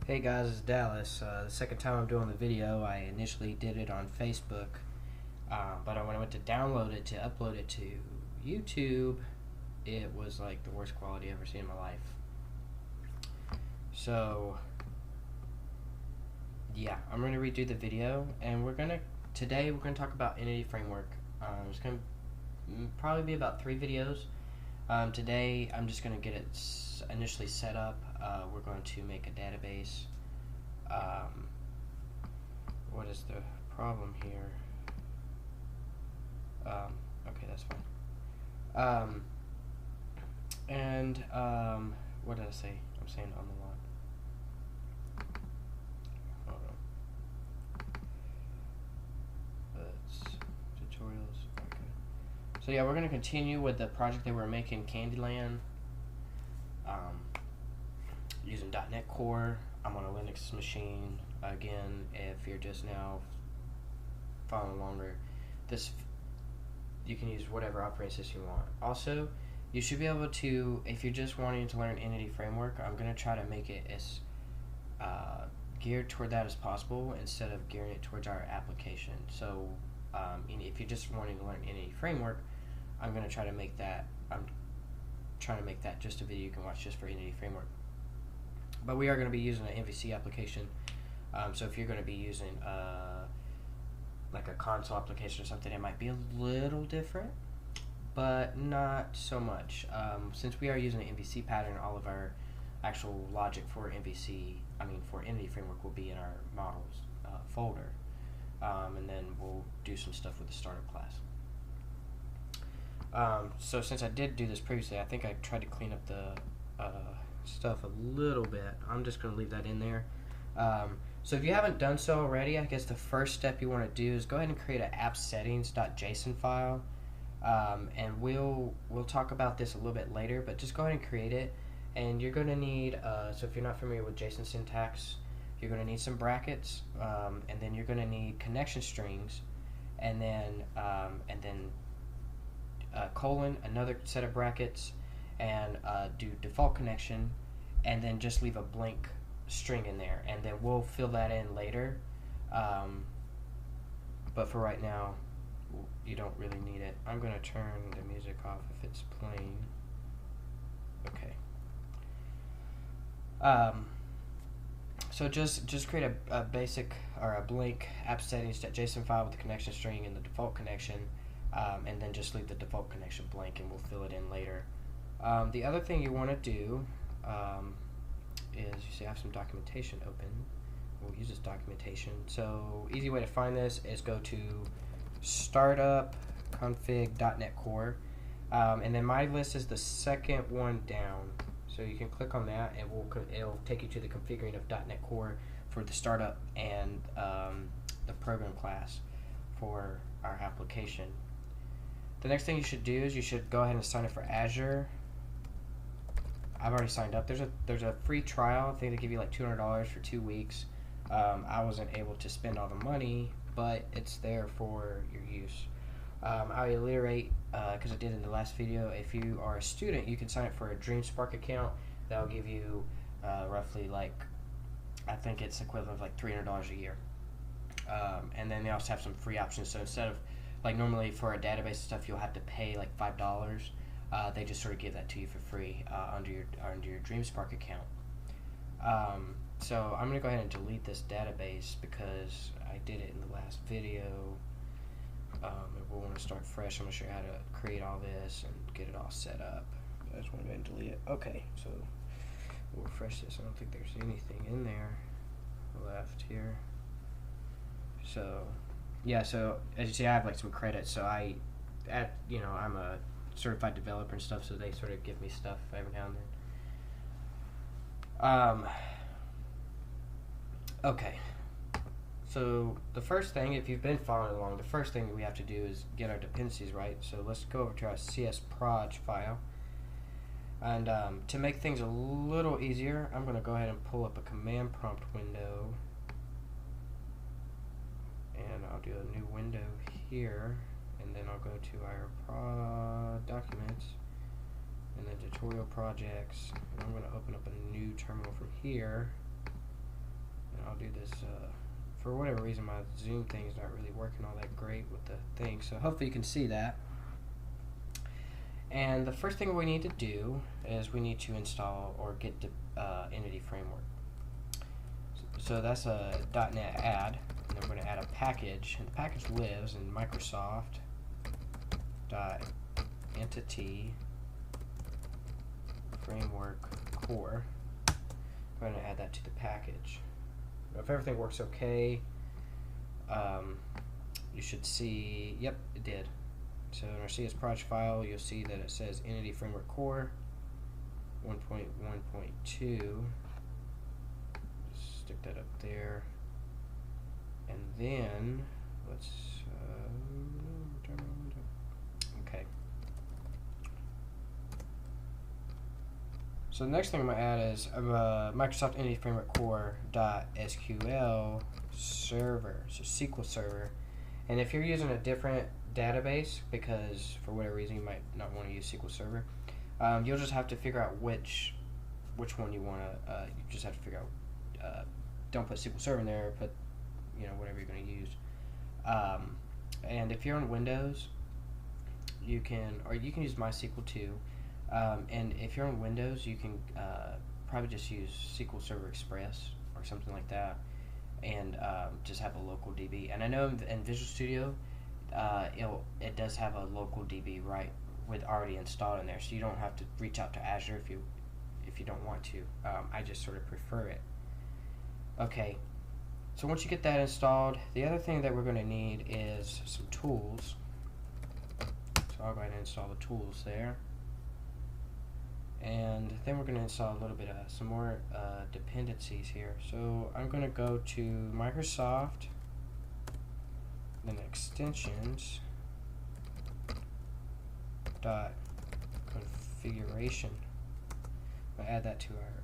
Hey guys, it's Dallas. The second time I'm doing the video, I initially did it on Facebook, but when I went to download it to upload it to YouTube, it was like the worst quality I've ever seen in my life. So, yeah, I'm going to redo the video, and today we're going to talk about EntityFramework. It's going to probably be about 3 videos. Today I'm just going to get it initially set up. We're going to make a database. What is the problem here? Okay, that's fine. What did I say? I'm saying on the line. Hold on. That's tutorials. Okay. So yeah, we're going to continue with the project that we're making, Candyland. Using .NET Core. I'm on a Linux machine. Again, if you're just now following along, you can use whatever operating system you want. Also, you should be able to, if you're just wanting to learn EntityFramework, I'm going to try to make it as geared toward that as possible instead of gearing it towards our application. So if you're just wanting to learn EntityFramework, I'm going to try to make that. I'm trying to make that just a video you can watch just for EntityFramework. But we are going to be using an MVC application. So if you're going to be using like a console application or something, it might be a little different, but not so much. Since we are using an MVC pattern, all of our actual logic for for EntityFramework will be in our models folder. And then we'll do some stuff with the startup class. So since I did do this previously, I think I tried to clean up the stuff a little bit. I'm just going to leave that in there. So if you haven't done so already, I guess the first step you want to do is go ahead and create an appsettings.json file. And we'll talk about this a little bit later, but just go ahead and create it. And you're going to need, so if you're not familiar with JSON syntax, you're going to need some brackets, and then you're going to need connection strings, and then colon, another set of brackets, and do default connection, and then just leave a blank string in there, and then we'll fill that in later. But for right now, you don't really need it. I'm going to turn the music off if it's playing. Okay. So just create a basic or a blank appsettings.json file with the connection string and the default connection, and then just leave the default connection blank, and we'll fill it in later. The other thing you want to do is you see I have some documentation open. We'll use this documentation. So easy way to find this is go to startup config.net core, and then my list is the second one down. So you can click on that, and it'll take you to the configuring of .NET Core for the startup and the program class for our application. The next thing you should do is you should go ahead and sign up for Azure. I've already signed up. There's a free trial. I think they give you like $200 for 2 weeks. I wasn't able to spend all the money, but it's there for your use. I'll reiterate, because I did in the last video, if you are a student, you can sign up for a DreamSpark account. That'll give you roughly I think it's equivalent of like $300 a year. And then they also have some free options. So instead of, like normally for a database and stuff, you'll have to pay like $5. They just sort of give that to you for free under your DreamSpark account. So I'm going to go ahead and delete this database because I did it in the last video. And we'll want to start fresh. I'm going to show you how to create all this and get it all set up. I just want to go ahead and delete it. Okay, so we'll refresh this. I don't think there's anything in there left here. So yeah, so as you see, I have like some credits. So I'm a certified developer and stuff, so they sort of give me stuff every now and then. Okay. So the first thing, if you've been following along, the first thing we have to do is get our dependencies right. So let's go over to our csproj file. And to make things a little easier, I'm going to go ahead and pull up a command prompt window. And I'll do a new window here. And then I'll go to our documents. And then tutorial projects. And I'm going to open up a new terminal from here. I'll do this. For whatever reason, my Zoom thing is not really working all that great with the thing, so hopefully you can see that. And the first thing we need to do is we need to install or get the EntityFramework. So that's a .NET add, and then we're going to add a package, and the package lives in Microsoft EntityFramework core. We're going to add that to the package. If everything works okay, you should see, yep, it did. So in our CS project file, you'll see that it says EntityFramework core 1.1.2. Stick that up there, and then let's okay. So the next thing I'm going to add is Microsoft EntityFramework core.sql server, so SQL server. And if you're using a different database, because for whatever reason you might not want to use SQL server, you'll just have to figure out which one you want to. You just have to figure out. Don't put SQL Server in there. Put whatever you're going to use. And if you're on Windows, you can use MySQL too. And if you're on Windows, you can probably just use SQL Server Express or something like that, and just have a local DB. And I know in Visual Studio, it does have a local DB already installed in there, so you don't have to reach out to Azure if you don't want to. I just sort of prefer it. Okay, so once you get that installed, the other thing that we're going to need is some tools. So I'll go ahead and install the tools there. And then we're going to install a little bit of some more dependencies here. So I'm going to go to Microsoft, then extensions, .configuration. I'll add that to our,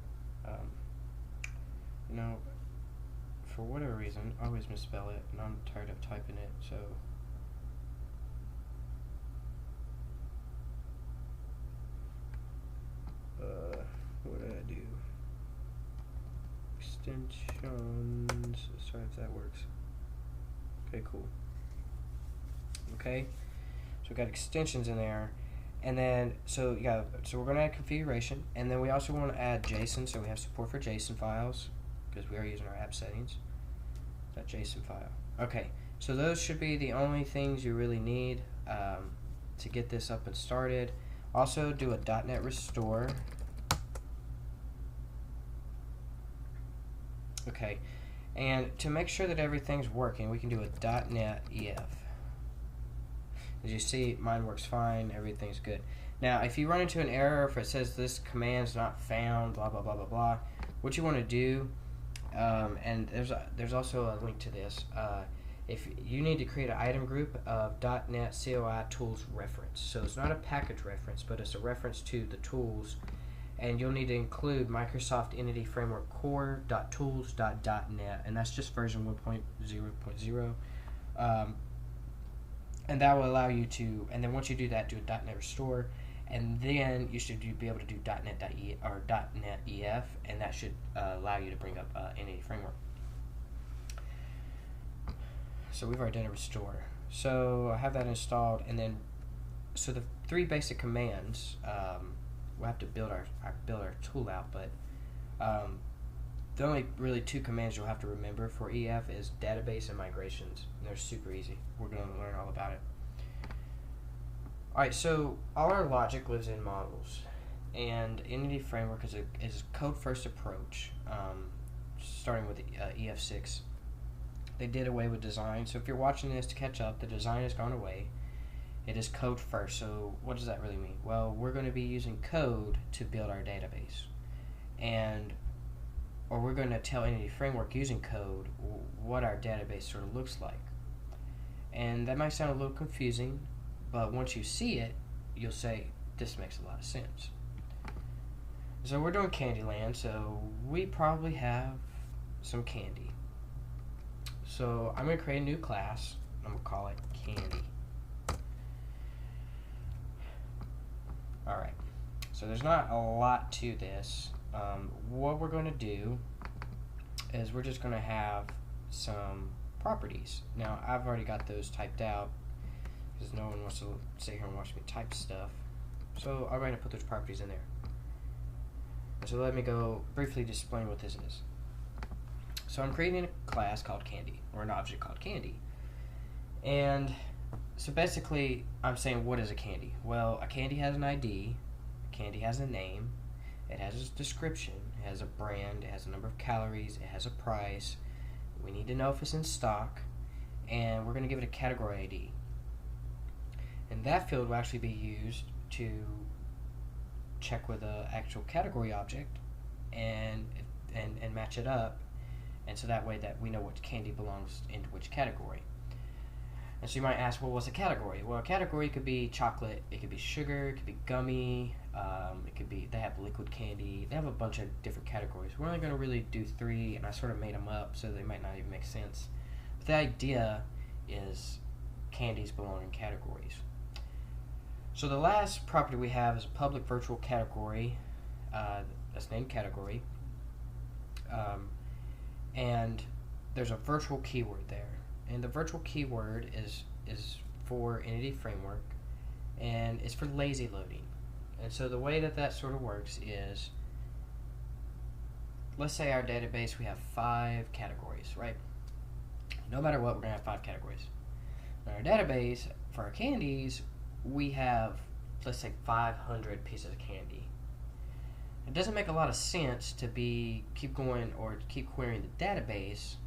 for whatever reason, I always misspell it, and I'm tired of typing it, so. What did I do? Extensions, sorry if that works. Okay, cool. Okay, so we got extensions in there. And then, so we're going to add configuration, and then we also want to add JSON, so we have support for JSON files, because we are using our app settings. That JSON file. Okay, so those should be the only things you really need to get this up and started. Also, do a .NET restore. Okay, and to make sure that everything's working, we can do a .NET EF. As you see, mine works fine, everything's good. Now, if you run into an error, if it says this command's not found, blah, blah, blah, blah, blah, what you want to do, and there's also a link to this, if you need to create an item group of .NET COI tools reference. So it's not a package reference, but it's a reference to the tools, and you'll need to include Microsoft EntityFramework core.tools.net, and that's just version 1.0.0. And that will allow you to, and then once you do that, do a .NET restore, and then you should be able to do .NET.E or .NET EF, and that should allow you to bring up EntityFramework. So we've already done a restore. So I have that installed, and then so the three basic commands, we'll have to build our tool out, but the only really two commands you'll have to remember for EF is database and migrations. And they're super easy. We're going to learn all about it. Alright, so all our logic lives in models, and EntityFramework is a code-first approach, starting with EF6. They did away with design, so if you're watching this to catch up, the design has gone away. It is code first, so what does that really mean? Well, we're going to be using code to build our database, or we're going to tell EntityFramework using code what our database sort of looks like. And that might sound a little confusing, but once you see it, you'll say, this makes a lot of sense. So we're doing Candyland, so we probably have some candy. So I'm going to create a new class. I'm going to call it Candy. Alright, so there's not a lot to this. What we're going to do is we're just going to have some properties. Now, I've already got those typed out because no one wants to sit here and watch me type stuff. So I'm going to put those properties in there. So let me go briefly explain what this is. So I'm creating a class called Candy, or an object called Candy. And so basically, I'm saying, what is a candy? Well, a candy has an ID, a candy has a name, it has a description, it has a brand, it has a number of calories, it has a price. We need to know if it's in stock, and we're going to give it a category ID. And that field will actually be used to check with the actual category object and match it up, and so that way that we know which candy belongs into which category. And so you might ask, well, what's a category? Well, a category could be chocolate, it could be sugar, it could be gummy, it could be, they have liquid candy, they have a bunch of different categories. We're only going to really do 3, and I sort of made them up so they might not even make sense. But the idea is candies belong in categories. So the last property we have is a public virtual category that's named category, and there's a virtual keyword there. And the virtual keyword is for EntityFramework, and it's for lazy loading. And so the way that sort of works is, let's say our database, we have 5 categories, right? No matter what, we're going to have 5 categories. In our database, for our candies, we have, let's say, 500 pieces of candy. It doesn't make a lot of sense to keep going or keep querying the database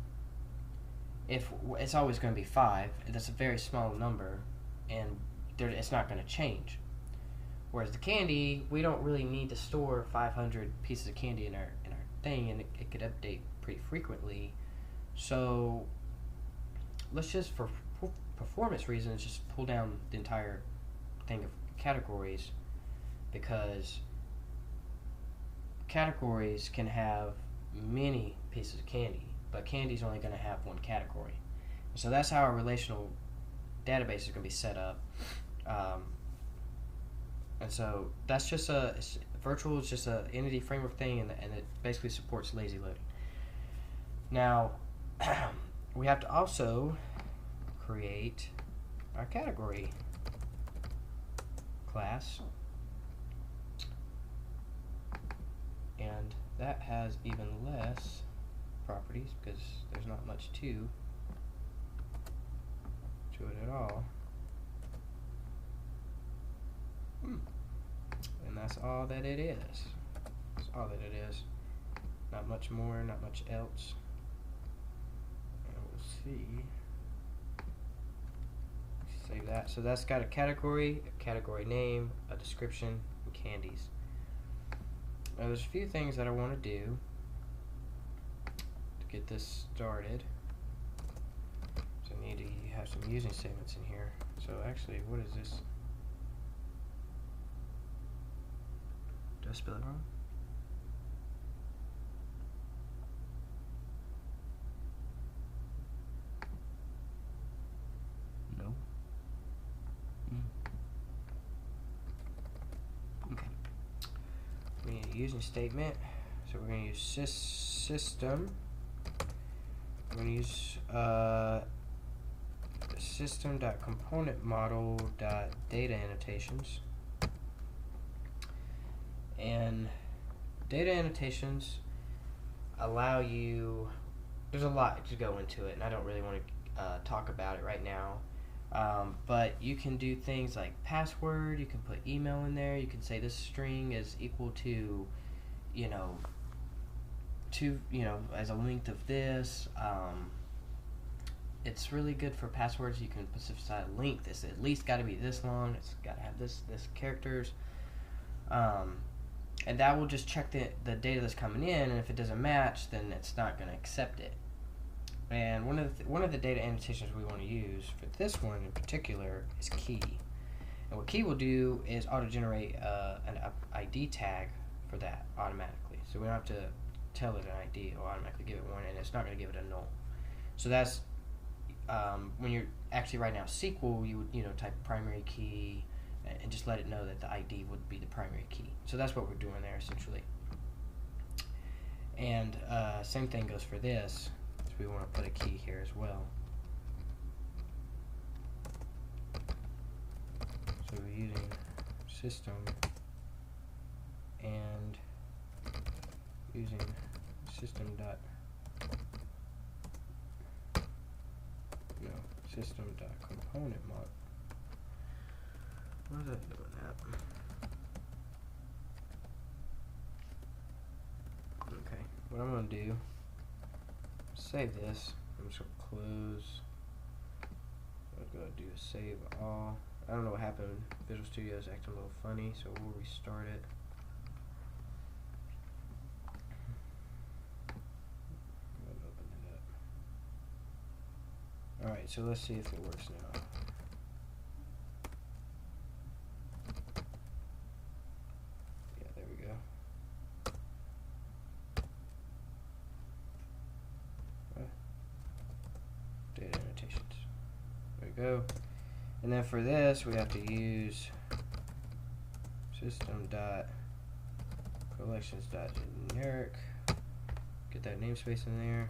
if it's always going to be 5. That's a very small number, and it's not going to change. Whereas the candy, we don't really need to store 500 pieces of candy in our thing, and it could update pretty frequently. So let's just, for performance reasons, just pull down the entire thing of categories, because categories can have many pieces of candy, but candy's only going to have one category. So that's how our relational database is going to be set up. And so that's just virtual is just a EntityFramework thing, and it basically supports lazy loading. Now, we have to also create our category class, and that has even less properties because there's not much to it at all. And that's all that it is. That's all that it is. Not much more, not much else. And we'll see. Save that. So that's got a category name, a description, and candies. Now there's a few things that I want to do to get this started. So I need to have some using statements in here. So actually, what is this? Did I spell it wrong? No. Okay. We need a using statement. So we're going to use system. We're going to use system.componentModel.data annotations. And data annotations allow you, there's a lot to go into it, and I don't really want to talk about it right now, but you can do things like password, you can put email in there, you can say this string is equal to, as a length of this. It's really good for passwords. You can specify length. It's at least got to be this long, it's got to have this characters. And that will just check the data that's coming in, and if it doesn't match, then it's not going to accept it. And one of the data annotations we want to use for this one in particular is key. And what key will do is auto-generate an ID tag for that automatically. So we don't have to tell it an ID; it'll automatically give it one, and it's not going to give it a null. So that's when you're actually writing out SQL, you would type primary key and just let it know that the ID would be the primary key. So that's what we're doing there essentially. And same thing goes for this. So we want to put a key here as well. So we're using system and using system dot component mod. Why is that doing that? Okay, what I'm going to do, save this. I'm just going to close. What I'm going to do is save all. I don't know what happened. Visual Studio is acting a little funny, so we'll restart it. Go ahead and open it up. Alright, so let's see if it works now. Yeah, there we go. Data annotations. There we go. And then for this, we have to use system.collections.generic. Get that namespace in there.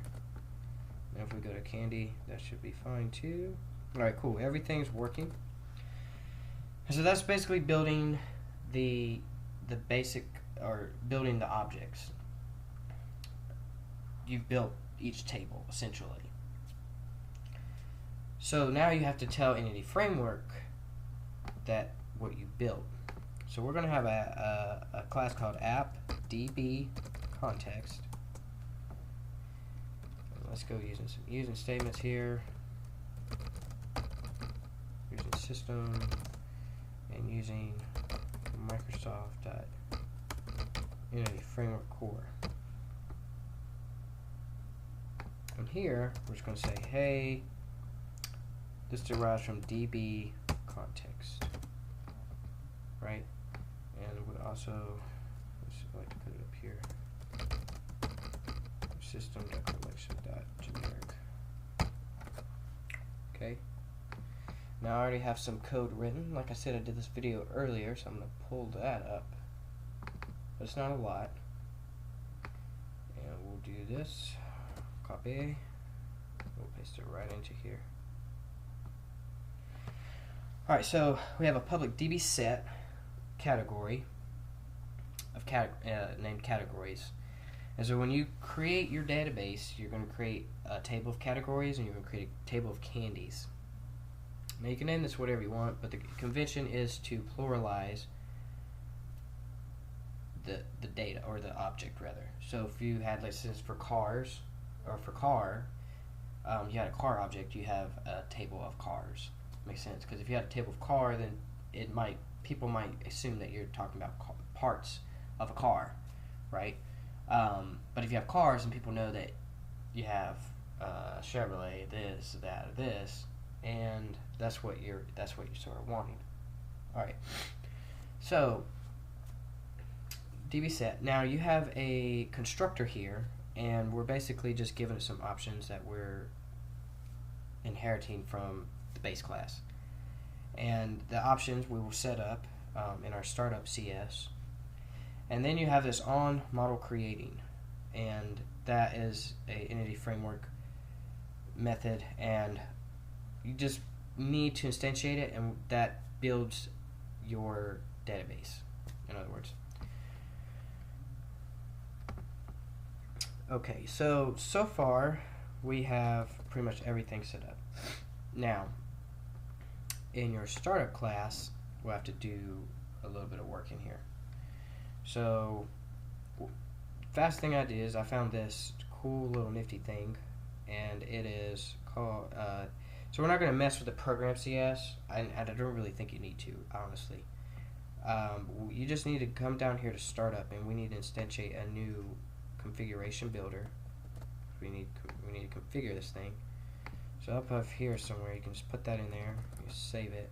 And if we go to candy, that should be fine too. Alright, cool. Everything's working. So that's basically building the basic, or building the objects. You've built each table, essentially. So now you have to tell EntityFramework that what you built. So we're going to have a class called app.db.context. Let's go using some using statements here. Using system and using Microsoft.EntityFramework core. And here we're just going to say, hey, this derives from DB context, right? And we also, let's like to put it up here, system.collection.generic. Okay. Now I already have some code written. Like I said, I did this video earlier, so I'm going to pull that up. But it's not a lot. And we'll do this. Copy. We'll paste it right into here. Alright, so we have a public DB set category of named categories. And so when you create your database, you're going to create a table of categories and you're going to create a table of candies. Now you can name this whatever you want, but the convention is to pluralize the data, or the object rather. So if you had, let's say for cars, or for car, you had a car object, you have a table of cars. Makes sense, because if you had a table of car, then people might assume that you're talking about parts of a car, right? But if you have cars, and people know that you have Chevrolet, this, that, or this, and that's what you're sort of wanting. All right. So DB set. Now you have a constructor here, and we're basically just giving it some options that we're inheriting from the base class. And the options we will set up in our startup CS. And then you have this on model creating, and that is a EntityFramework method, and you just need to instantiate it, and that builds your database, in other words. Okay, so far we have pretty much everything set up. Now, in your startup class, we'll have to do a little bit of work in here. So, fast thing I did is I found this cool little nifty thing, and it is called, so we're not going to mess with the program CS. I don't really think you need to, honestly. You just need to come down here to startup, and we need to instantiate a new configuration builder. We need to configure this thing. So up here somewhere, you can just put that in there. You save it,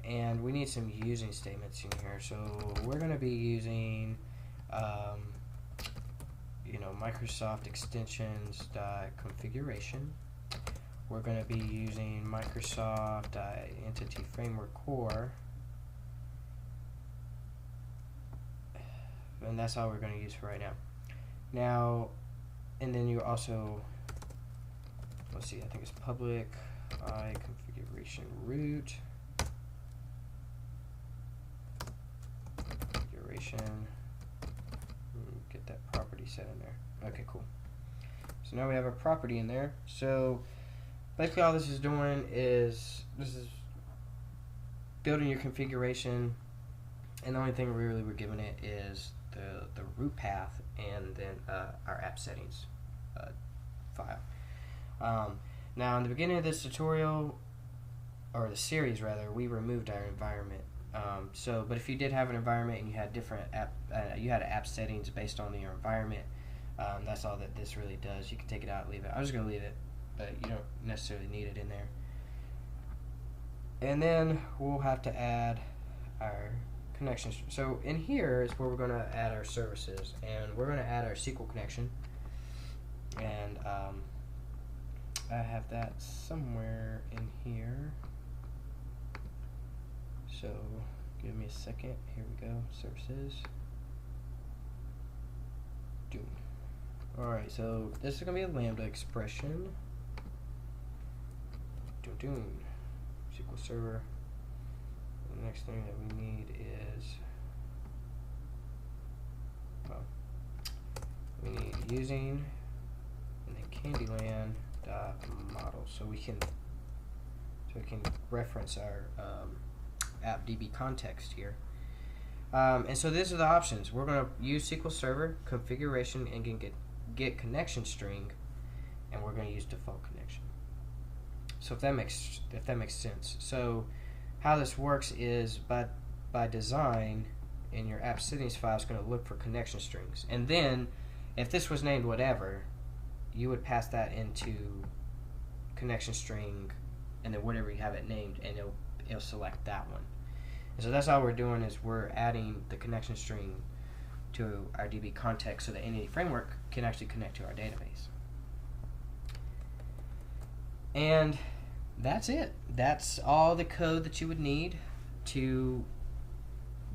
and we need some using statements in here. So we're going to be using, Microsoft extensions configuration. We're going to be using Microsoft EntityFramework core, and that's all we're going to use for right now. Now, And then you also, let's see, I think it's public I configuration root configuration. Get that property set in there. Okay, cool. So now we have a property in there. So basically all this is doing is building your configuration, and the only thing really we're giving it is the root path and then our app settings file. Now in the beginning of this tutorial, or the series rather, we removed our environment. But if you did have an environment and you had different app settings based on your environment, that's all that this really does. You can take it out, leave it. I'm just going to leave it, but you don't necessarily need it in there. And then we'll have to add our connections. So in here is where we're going to add our services, and we're going to add our SQL connection. And I have that somewhere in here. So give me a second. Here we go. Services. Doom. Alright, so this is going to be a Lambda expression. Doom. SQL Server. The next thing that we need is, well, we need using, and then Candyland model, so we can reference our AppDB context here. And so these are the options. We're going to use SQL Server configuration and get connection string, and we're going to use default connection. So if that makes sense. So how this works is by design, in your app settings file, it's going to look for connection strings, and then if this was named whatever, you would pass that into connection string, and then whatever you have it named, and it'll select that one. And so that's all we're doing, is we're adding the connection string to our DB context so that EntityFramework can actually connect to our database. And that's it. That's all the code that you would need to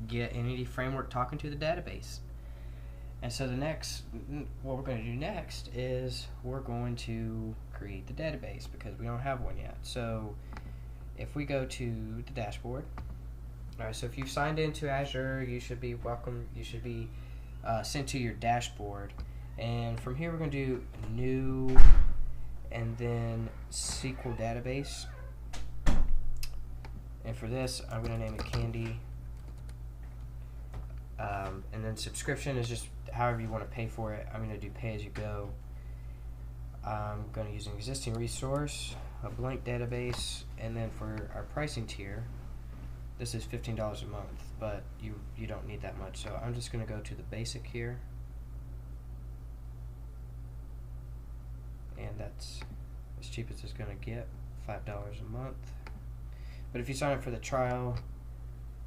get EntityFramework talking to the database. And so what we're going to do next is we're going to create the database, because we don't have one yet. So if we go to the dashboard, alright, so if you've signed into Azure, you should be welcome. You should be sent to your dashboard, and from here we're going to do new, and then SQL database. And for this, I'm going to name it Candy. And then subscription is just however you want to pay for it. I'm going to do pay as you go. I'm going to use an existing resource, a blank database, and then for our pricing tier, this is $15 a month, but you don't need that much. So I'm just going to go to the basic here, and that's as cheap as it's going to get, $5 a month. But if you sign up for the trial,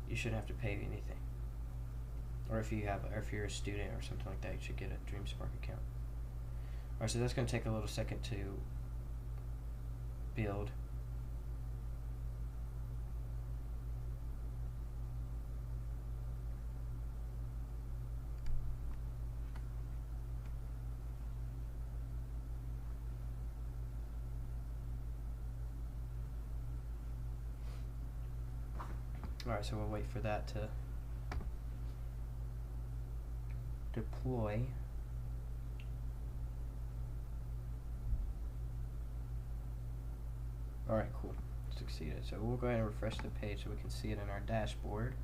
you shouldn't have to pay anything. Or if you're a student or something like that, you should get a DreamSpark account. Alright, so that's going to take a little second to build. Alright, so we'll wait for that to deploy. Alright, cool. Succeeded. So we'll go ahead and refresh the page so we can see it in our dashboard.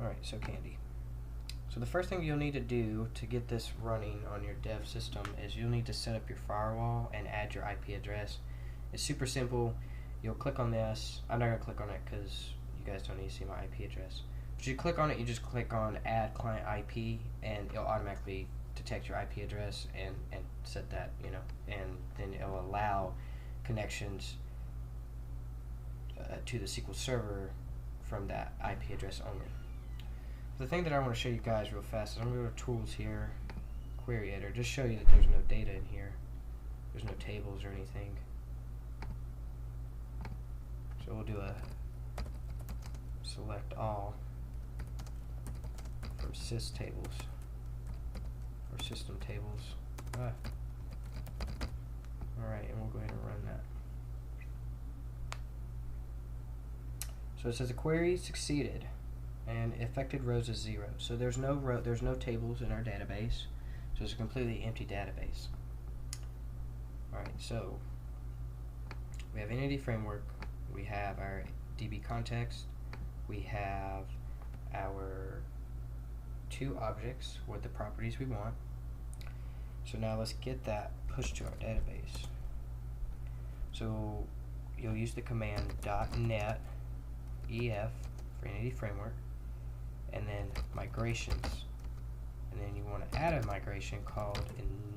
Alright, so Candy. So the first thing you'll need to do to get this running on your dev system is you'll need to set up your firewall and add your IP address. It's super simple. You'll click on this. I'm not going to click on it because you guys don't need to see my IP address. But you click on it, you just click on Add Client IP, and it'll automatically detect your IP address and set that, and then it'll allow connections to the SQL Server from that IP address only. The thing that I want to show you guys real fast is I'm going to go to Tools here, Query Editor, just show you that there's no data in here. There's no tables or anything. So we'll do a select all from sys tables or system tables. Alright, and we'll go ahead and run that. So it says a query succeeded and affected rows is 0. So there's no tables in our database. So it's a completely empty database. Alright, so we have EntityFramework, we have our DB context, we have our 2 objects with the properties we want. So now let's get that pushed to our database. So you'll use the command .net ef for EntityFramework, and then migrations, and then you want to add a migration called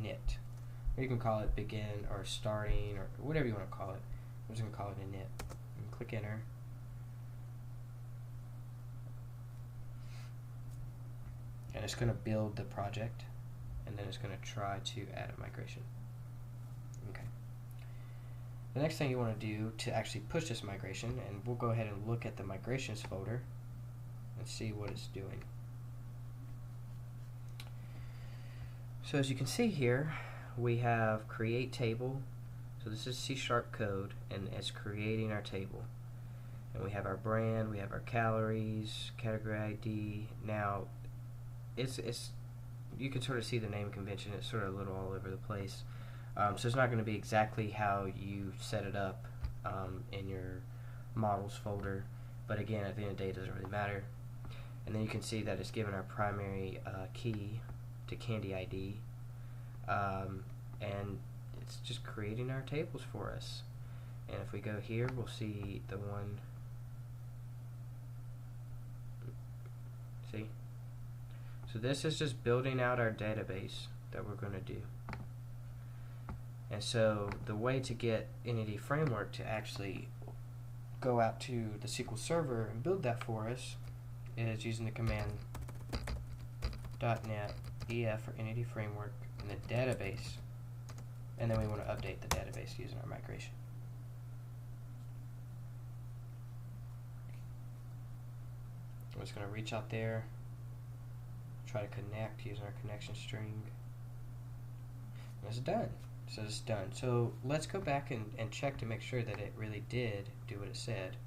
init, or you can call it begin or starting or whatever you want to call it. I'm just going to call it init and click enter. And it's going to build the project, and then it's going to try to add a migration. Okay. The next thing you want to do to actually push this migration, and we'll go ahead and look at the migrations folder and see what it's doing. So as you can see here, we have create table. So this is C# code, and it's creating our table. And we have our brand, we have our calories, category ID. Now, it's you can sort of see the name convention. It's sort of a little all over the place. So it's not going to be exactly how you set it up in your models folder. But again, at the end of the day, it doesn't really matter. And then you can see that it's given our primary key to Candy ID. And it's just creating our tables for us. And if we go here, we'll see the one. See? So this is just building out our database that we're going to do. And so the way to get EntityFramework to actually go out to the SQL Server and build that for us is using the command .net ef for EntityFramework in the database, and then we want to update the database using our migration. I'm just going to reach out there, try to connect using our connection string, and it's done. So it's done. So let's go back and check to make sure that it really did do what it said.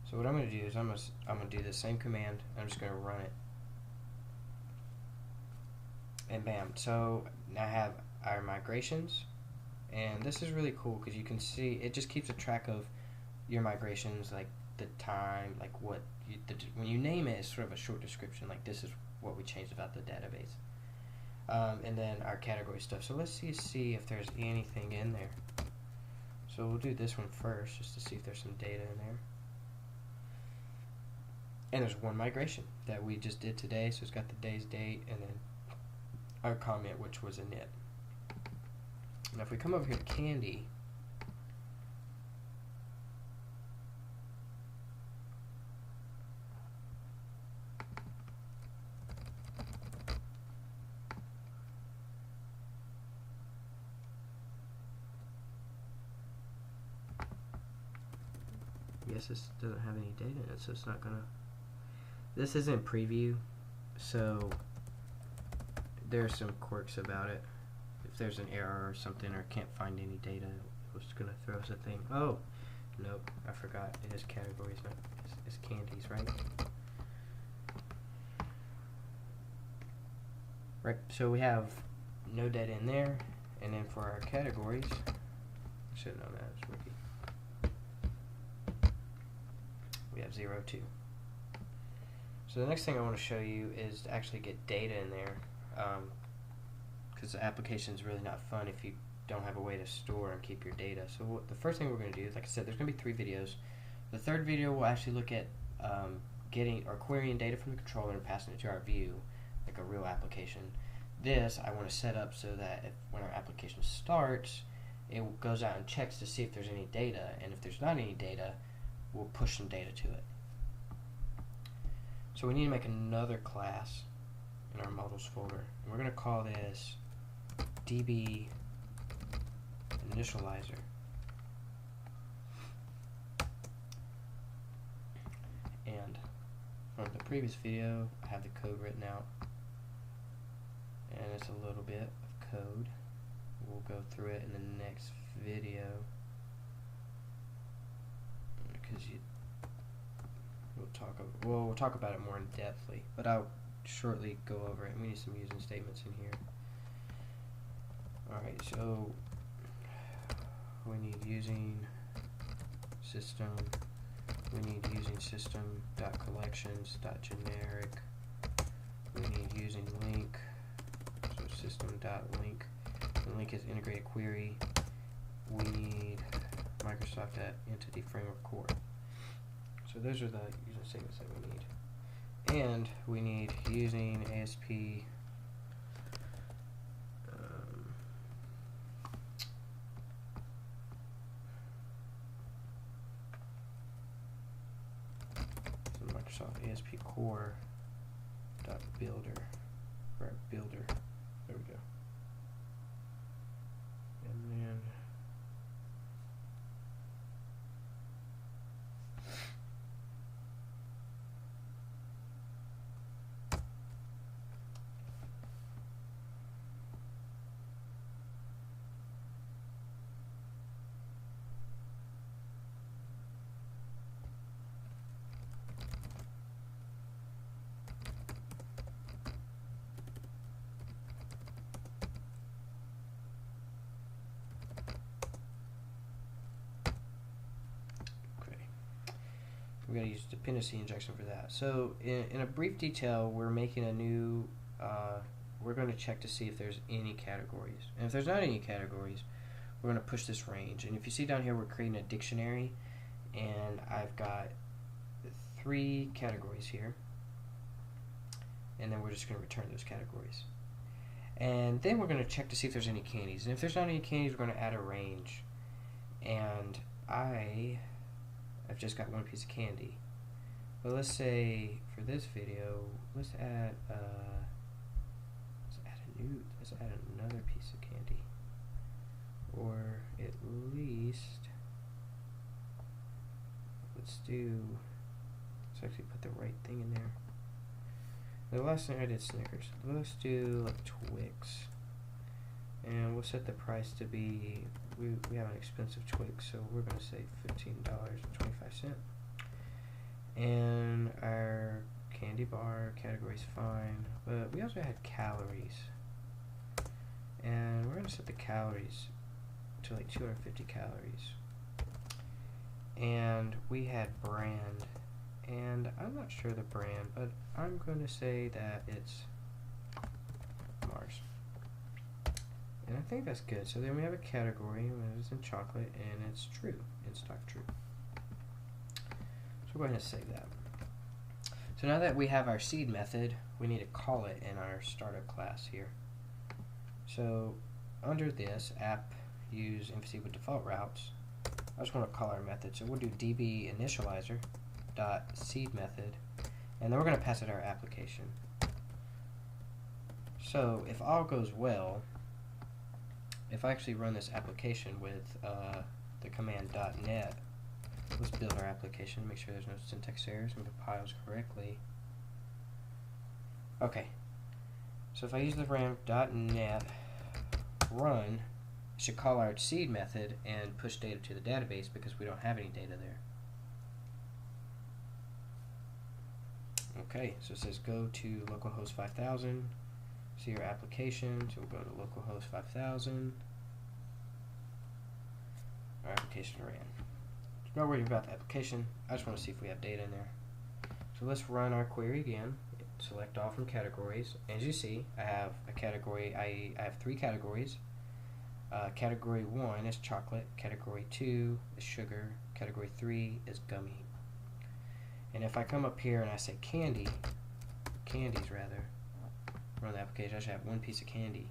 So what I'm going to do is I'm going to do the same command. I'm just going to run it. And bam. So now I have our migrations. And this is really cool because you can see it just keeps a track of your migrations, like the time, like what you, when you name it, it's sort of a short description, like this is what we changed about the database. And then our category stuff. So let's see if there's anything in there. So we'll do this one first just to see if there's some data in there. And there's one migration that we just did today, so it's got the day's date and then our comment, which was init. Now if we come over here to Candy, guess this doesn't have any data in it, so it's not gonna. This is in preview, so there's some quirks about it. If there's an error or something or can't find any data, it's gonna throw us a thing. Oh, nope, I forgot. It is categories, not it's candies, right? Right. So we have no data in there, and then for our categories, I should know that. It's rookie. We have 0, 2. So the next thing I want to show you is to actually get data in there, because the application is really not fun if you don't have a way to store and keep your data. So the first thing we're going to do is, like I said, there's going to be 3 videos. The third video will actually look at getting or querying data from the controller and passing it to our view, like a real application. This I want to set up so that when our application starts, it goes out and checks to see if there's any data, and if there's not any data, we'll push some data to it. So we need to make another class in our models folder, and we're going to call this DB initializer. And from the previous video, I have the code written out, and is a little bit of code. We'll go through it in the next video because we'll talk about it more in depthly, but I'll shortly go over it. We need some using statements in here. Alright, so we need using system, we need using system.collections.generic, we need using link, so system.link, the link is integrated query, we need Microsoft EntityFramework core. So those are the using statements that we need. And we need using ASP Microsoft ASP core dot builder, or builder. There we go. And then we're going to use dependency injection for that. So in a brief detail, we're making a new, we're going to check to see if there's any categories. And if there's not any categories, we're going to push this range. And if you see down here, we're creating a dictionary. And I've got 3 categories here. And then we're just going to return those categories. And then we're going to check to see if there's any candies. And if there's not any candies, we're going to add a range. And I've just got one piece of candy. But let's say for this video, let's add another piece of candy, or at least let's actually put the right thing in there. The last thing I did Snickers. Let's do like Twix, and we'll set the price to be. We have an expensive Twix, so we're going to say $15.25. And our candy bar category is fine, but we also had calories. And we're going to set the calories to like 250 calories. And we had brand, and I'm not sure the brand, but I'm going to say that it's Mars. And I think that's good. So then we have a category, and it's in chocolate, and it's true, in stock true. So we'll go ahead and save that. So now that we have our seed method, we need to call it in our startup class here. So under this app, use emphasis with default routes, I just want to call our method. So we'll do db initializer dot seed method, and then we're going to pass it our application. So if all goes well, if I actually run this application with the command .net, let's build our application, make sure there's no syntax errors and compiles correctly. Okay, so if I use the ram.net run, it should call our seed method and push data to the database because we don't have any data there. Okay, so it says go to localhost 5000. See your application, so we'll go to localhost 5000. Our application ran. Not worried about the application, I just want to see if we have data in there. So let's run our query again. Select all from categories. As you see, I have a category, I have 3 categories. Category 1 is chocolate, category 2 is sugar, category 3 is gummy. And if I come up here and I say candies rather, run the application, I should have 1 piece of candy.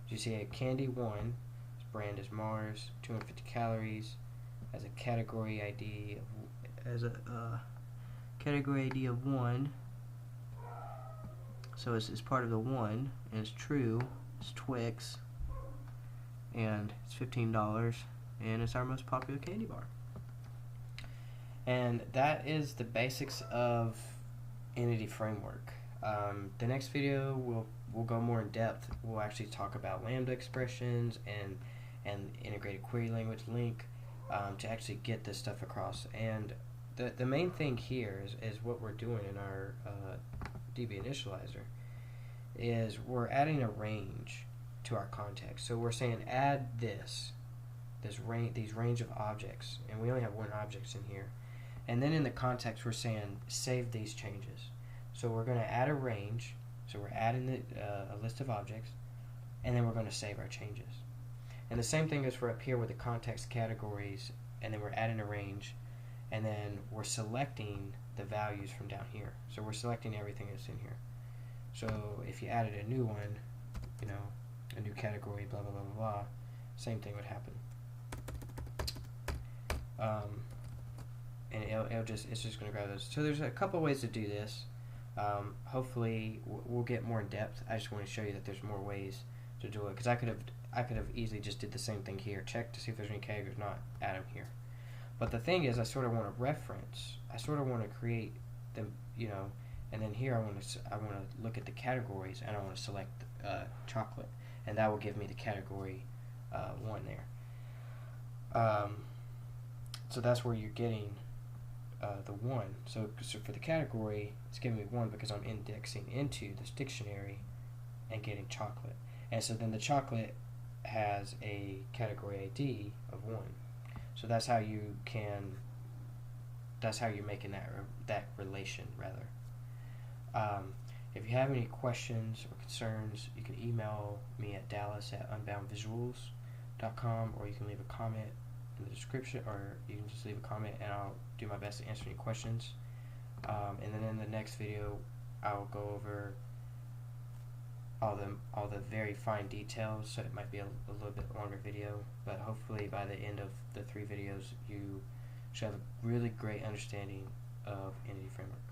As you see, a candy 1, its brand is Mars, 250 calories, has a category ID of 1. So it's part of the 1, and it's true, it's Twix, and it's $15, and it's our most popular candy bar. And that is the basics of EntityFramework. The next video we'll go more in depth. We'll actually talk about lambda expressions and integrated query language link to actually get this stuff across. And the main thing here is what we're doing in our DB initializer is we're adding a range to our context. So we're saying add these range of objects, and we only have one object in here. And then in the context we're saying save these changes. So we're going to add a range. So we're adding a list of objects, and then we're going to save our changes. And the same thing is for up here with the context categories, and then we're adding a range, and then we're selecting the values from down here. So we're selecting everything that's in here. So if you added a new one, you know, a new category, blah, blah, blah, blah, blah, same thing would happen. And it's just going to grab those. So there's a couple ways to do this. Hopefully we'll get more in depth. I just want to show you that there's more ways to do it, because I could have easily just did the same thing here, check to see if there's any categories, not add them here. But the thing is, I sort of want to reference. I sort of want to create them, you know, and then here I want to look at the categories, and I want to select chocolate, and that will give me the category 1 there. So that's where you're getting the 1. So for the category, it's giving me 1 because I'm indexing into this dictionary and getting chocolate. And so then the chocolate has a category ID of 1. So that's how you're making that relation, rather. If you have any questions or concerns, you can email me at dallas@unboundvisuals.com, or you can leave a comment in the description, or you can just leave a comment and I'll do my best to answer any questions. And then in the next video, I'll go over all the very fine details, so it might be a little bit longer video, but hopefully by the end of the 3 videos you should have a really great understanding of EntityFramework.